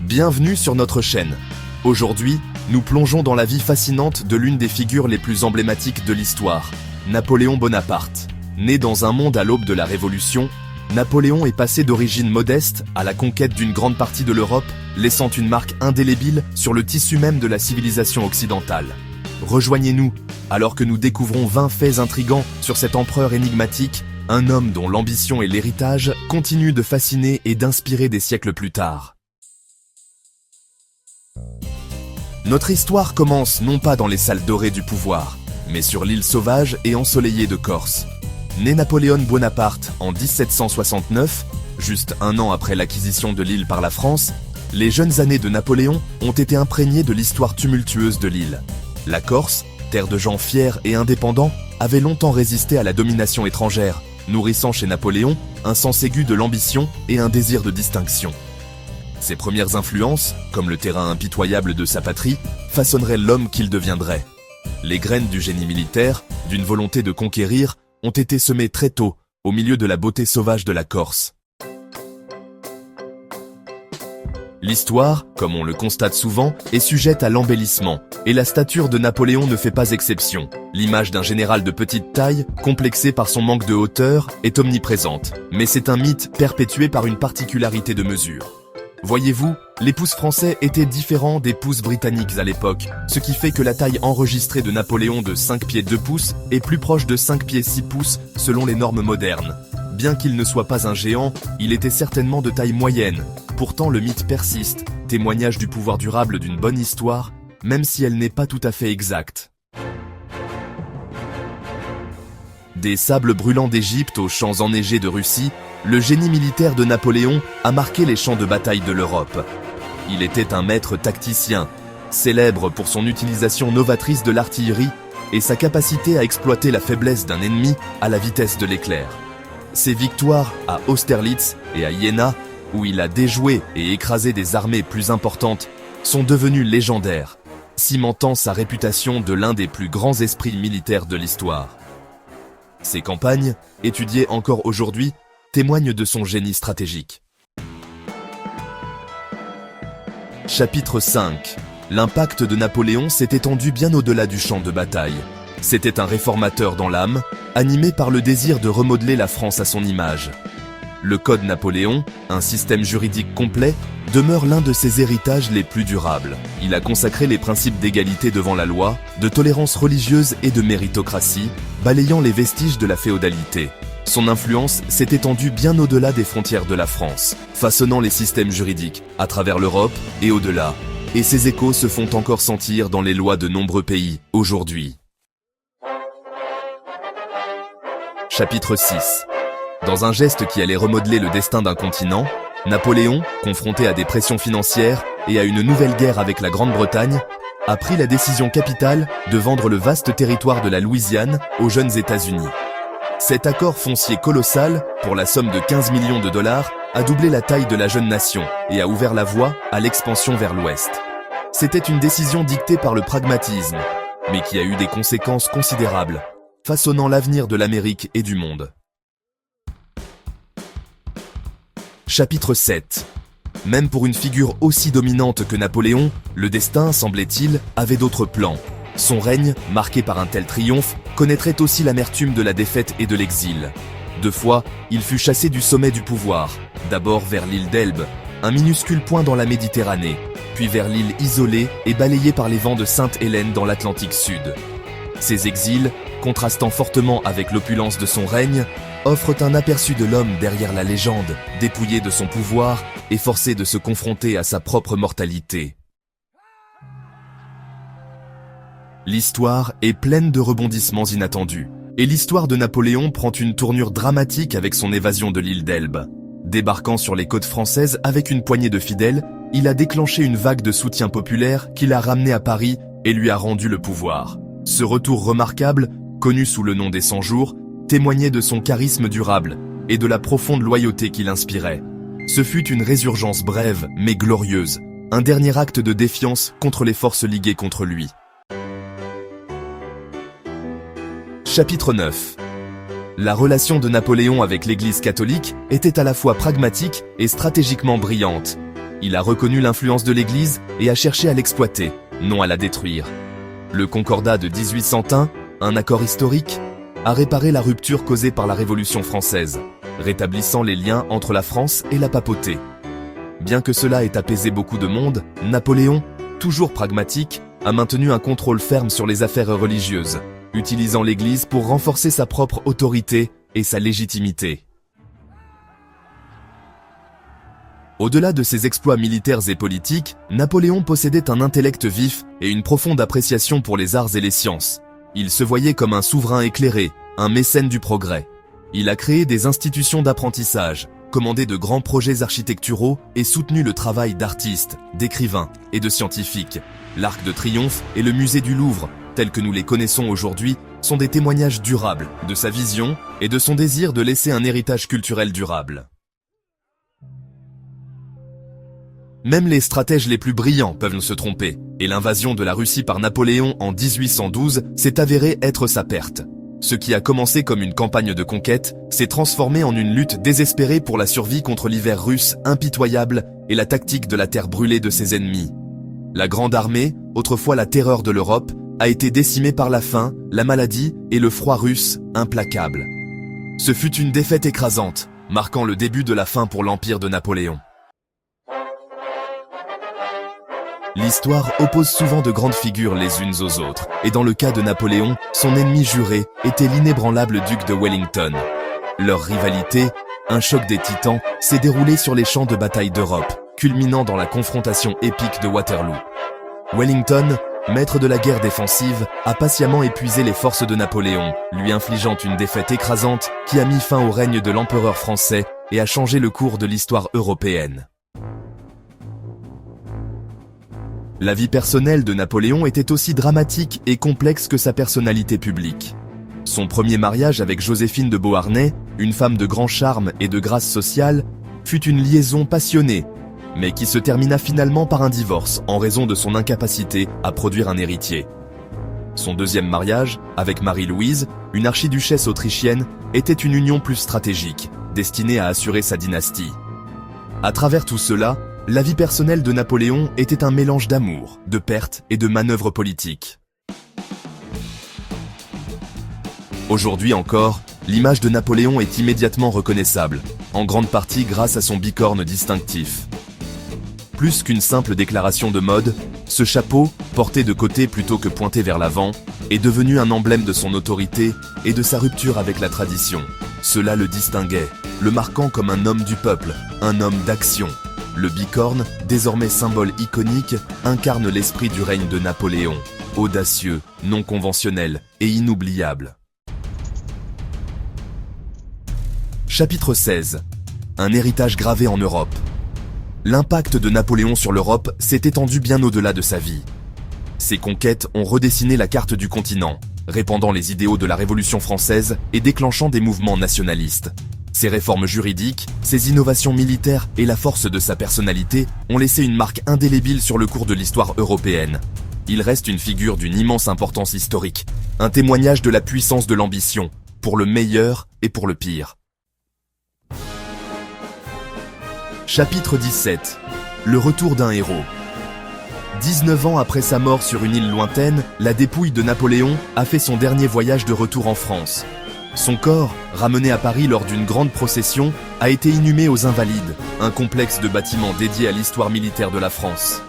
Bienvenue sur notre chaîne. Aujourd'hui, nous plongeons dans la vie fascinante de l'une des figures les plus emblématiques de l'histoire, Napoléon Bonaparte. Né dans un monde à l'aube de la Révolution, Napoléon est passé d'origine modeste à la conquête d'une grande partie de l'Europe, laissant une marque indélébile sur le tissu même de la civilisation occidentale. Rejoignez-nous, alors que nous découvrons 20 faits intrigants sur cet empereur énigmatique, un homme dont l'ambition et l'héritage continuent de fasciner et d'inspirer des siècles plus tard. Notre histoire commence non pas dans les salles dorées du pouvoir, mais sur l'île sauvage et ensoleillée de Corse. Né Napoléon Bonaparte en 1769, juste un an après l'acquisition de l'île par la France, les jeunes années de Napoléon ont été imprégnées de l'histoire tumultueuse de l'île. La Corse, terre de gens fiers et indépendants, avait longtemps résisté à la domination étrangère, nourrissant chez Napoléon un sens aigu de l'ambition et un désir de distinction. Ses premières influences, comme le terrain impitoyable de sa patrie, façonneraient l'homme qu'il deviendrait. Les graines du génie militaire, d'une volonté de conquérir, ont été semées très tôt, au milieu de la beauté sauvage de la Corse. L'histoire, comme on le constate souvent, est sujette à l'embellissement, et la stature de Napoléon ne fait pas exception. L'image d'un général de petite taille, complexé par son manque de hauteur, est omniprésente, mais c'est un mythe perpétué par une particularité de mesure. Voyez-vous, les pouces français étaient différents des pouces britanniques à l'époque, ce qui fait que la taille enregistrée de Napoléon de 5 pieds 2 pouces est plus proche de 5 pieds 6 pouces selon les normes modernes. Bien qu'il ne soit pas un géant, il était certainement de taille moyenne. Pourtant le mythe persiste, témoignage du pouvoir durable d'une bonne histoire, même si elle n'est pas tout à fait exacte. Des sables brûlants d'Égypte aux champs enneigés de Russie, le génie militaire de Napoléon a marqué les champs de bataille de l'Europe. Il était un maître tacticien, célèbre pour son utilisation novatrice de l'artillerie et sa capacité à exploiter la faiblesse d'un ennemi à la vitesse de l'éclair. Ses victoires à Austerlitz et à Iéna, où il a déjoué et écrasé des armées plus importantes, sont devenues légendaires, cimentant sa réputation de l'un des plus grands esprits militaires de l'histoire. Ces campagnes, étudiées encore aujourd'hui, témoignent de son génie stratégique. Chapitre 5. L'impact de Napoléon s'est étendu bien au-delà du champ de bataille. C'était un réformateur dans l'âme, animé par le désir de remodeler la France à son image. Le Code Napoléon, un système juridique complet, demeure l'un de ses héritages les plus durables. Il a consacré les principes d'égalité devant la loi, de tolérance religieuse et de méritocratie, balayant les vestiges de la féodalité. Son influence s'est étendue bien au-delà des frontières de la France, façonnant les systèmes juridiques à travers l'Europe et au-delà. Et ses échos se font encore sentir dans les lois de nombreux pays, aujourd'hui. Chapitre 6. Dans un geste qui allait remodeler le destin d'un continent, Napoléon, confronté à des pressions financières et à une nouvelle guerre avec la Grande-Bretagne, a pris la décision capitale de vendre le vaste territoire de la Louisiane aux jeunes États-Unis. Cet accord foncier colossal, pour la somme de 15 millions de dollars, a doublé la taille de la jeune nation et a ouvert la voie à l'expansion vers l'ouest. C'était une décision dictée par le pragmatisme, mais qui a eu des conséquences considérables, façonnant l'avenir de l'Amérique et du monde. Chapitre 7. Même pour une figure aussi dominante que Napoléon, le destin, semblait-il, avait d'autres plans. Son règne, marqué par un tel triomphe, connaîtrait aussi l'amertume de la défaite et de l'exil. 2 fois, il fut chassé du sommet du pouvoir, d'abord vers l'île d'Elbe, un minuscule point dans la Méditerranée, puis vers l'île isolée et balayée par les vents de Sainte-Hélène dans l'Atlantique Sud. Ces exils, contrastant fortement avec l'opulence de son règne, offrent un aperçu de l'homme derrière la légende, dépouillé de son pouvoir et forcé de se confronter à sa propre mortalité. L'histoire est pleine de rebondissements inattendus, et l'histoire de Napoléon prend une tournure dramatique avec son évasion de l'île d'Elbe. Débarquant sur les côtes françaises avec une poignée de fidèles, il a déclenché une vague de soutien populaire qui l'a ramené à Paris et lui a rendu le pouvoir. Ce retour remarquable, connu sous le nom des 100 jours, témoignait de son charisme durable et de la profonde loyauté qu'il inspirait. Ce fut une résurgence brève mais glorieuse, un dernier acte de défiance contre les forces liguées contre lui. Chapitre 9. La relation de Napoléon avec l'Église catholique était à la fois pragmatique et stratégiquement brillante. Il a reconnu l'influence de l'Église et a cherché à l'exploiter, non à la détruire. Le Concordat de 1801, un accord historique, a réparé la rupture causée par la Révolution française, rétablissant les liens entre la France et la papauté. Bien que cela ait apaisé beaucoup de monde, Napoléon, toujours pragmatique, a maintenu un contrôle ferme sur les affaires religieuses, utilisant l'Église pour renforcer sa propre autorité et sa légitimité. Au-delà de ses exploits militaires et politiques, Napoléon possédait un intellect vif et une profonde appréciation pour les arts et les sciences. Il se voyait comme un souverain éclairé, un mécène du progrès. Il a créé des institutions d'apprentissage, commandé de grands projets architecturaux et soutenu le travail d'artistes, d'écrivains et de scientifiques. L'Arc de Triomphe et le musée du Louvre, tels que nous les connaissons aujourd'hui, sont des témoignages durables de sa vision et de son désir de laisser un héritage culturel durable. Même les stratèges les plus brillants peuvent se tromper, et l'invasion de la Russie par Napoléon en 1812 s'est avérée être sa perte. Ce qui a commencé comme une campagne de conquête s'est transformé en une lutte désespérée pour la survie contre l'hiver russe impitoyable et la tactique de la terre brûlée de ses ennemis. La Grande Armée, autrefois la terreur de l'Europe, a été décimée par la faim, la maladie et le froid russe implacable. Ce fut une défaite écrasante, marquant le début de la fin pour l'empire de Napoléon. L'histoire oppose souvent de grandes figures les unes aux autres, et dans le cas de Napoléon, son ennemi juré était l'inébranlable duc de Wellington. Leur rivalité, un choc des titans, s'est déroulé sur les champs de bataille d'Europe, culminant dans la confrontation épique de Waterloo. Wellington, maître de la guerre défensive, a patiemment épuisé les forces de Napoléon, lui infligeant une défaite écrasante qui a mis fin au règne de l'empereur français et a changé le cours de l'histoire européenne. La vie personnelle de Napoléon était aussi dramatique et complexe que sa personnalité publique. Son premier mariage avec Joséphine de Beauharnais, une femme de grand charme et de grâce sociale, fut une liaison passionnée, mais qui se termina finalement par un divorce en raison de son incapacité à produire un héritier. Son deuxième mariage, avec Marie-Louise, une archiduchesse autrichienne, était une union plus stratégique, destinée à assurer sa dynastie. À travers tout cela, la vie personnelle de Napoléon était un mélange d'amour, de pertes et de manœuvres politiques. Aujourd'hui encore, l'image de Napoléon est immédiatement reconnaissable, en grande partie grâce à son bicorne distinctif. Plus qu'une simple déclaration de mode, ce chapeau, porté de côté plutôt que pointé vers l'avant, est devenu un emblème de son autorité et de sa rupture avec la tradition. Cela le distinguait, le marquant comme un homme du peuple, un homme d'action. Le bicorne, désormais symbole iconique, incarne l'esprit du règne de Napoléon, audacieux, non conventionnel et inoubliable. Chapitre 16. Un héritage gravé en Europe. L'impact de Napoléon sur l'Europe s'est étendu bien au-delà de sa vie. Ses conquêtes ont redessiné la carte du continent, répandant les idéaux de la Révolution française et déclenchant des mouvements nationalistes. Ses réformes juridiques, ses innovations militaires et la force de sa personnalité ont laissé une marque indélébile sur le cours de l'histoire européenne. Il reste une figure d'une immense importance historique, un témoignage de la puissance de l'ambition, pour le meilleur et pour le pire. Chapitre 17. Le retour d'un héros. 19 ans après sa mort sur une île lointaine, la dépouille de Napoléon a fait son dernier voyage de retour en France. Son corps, ramené à Paris lors d'une grande procession, a été inhumé aux Invalides, un complexe de bâtiments dédié à l'histoire militaire de la France.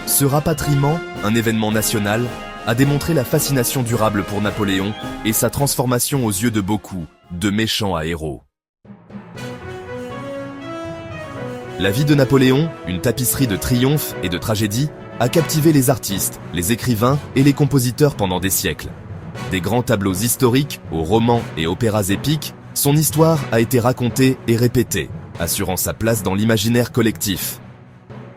Ce rapatriement, un événement national, a démontré la fascination durable pour Napoléon et sa transformation aux yeux de beaucoup, de méchants à héros. La vie de Napoléon, une tapisserie de triomphes et de tragédies, a captivé les artistes, les écrivains et les compositeurs pendant des siècles. Des grands tableaux historiques, aux romans et opéras épiques, son histoire a été racontée et répétée, assurant sa place dans l'imaginaire collectif.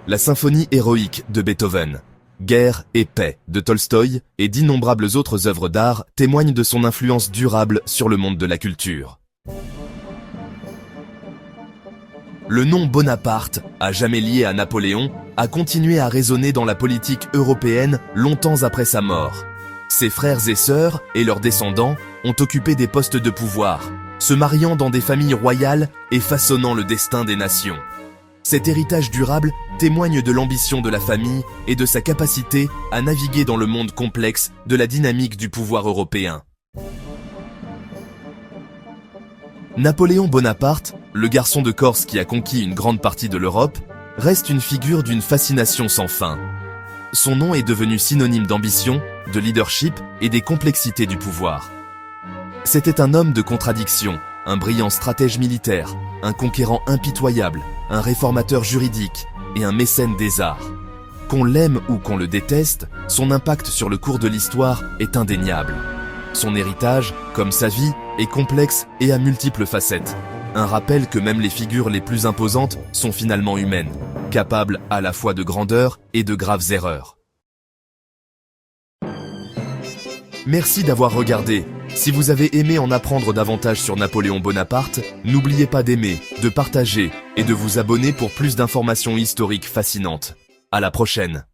La symphonie héroïque de Beethoven, Guerre et paix de Tolstoï et d'innombrables autres œuvres d'art témoignent de son influence durable sur le monde de la culture. Le nom Bonaparte, à jamais lié à Napoléon, a continué à résonner dans la politique européenne longtemps après sa mort. Ses frères et sœurs et leurs descendants ont occupé des postes de pouvoir, se mariant dans des familles royales et façonnant le destin des nations. Cet héritage durable témoigne de l'ambition de la famille et de sa capacité à naviguer dans le monde complexe de la dynamique du pouvoir européen. Napoléon Bonaparte, le garçon de Corse qui a conquis une grande partie de l'Europe, reste une figure d'une fascination sans fin. Son nom est devenu synonyme d'ambition, de leadership et des complexités du pouvoir. C'était un homme de contradictions, un brillant stratège militaire, un conquérant impitoyable, un réformateur juridique et un mécène des arts. Qu'on l'aime ou qu'on le déteste, son impact sur le cours de l'histoire est indéniable. Son héritage, comme sa vie, est complexe et à multiples facettes. Un rappel que même les figures les plus imposantes sont finalement humaines, capables à la fois de grandeur et de graves erreurs. Merci d'avoir regardé. Si vous avez aimé en apprendre davantage sur Napoléon Bonaparte, n'oubliez pas d'aimer, de partager et de vous abonner pour plus d'informations historiques fascinantes. À la prochaine!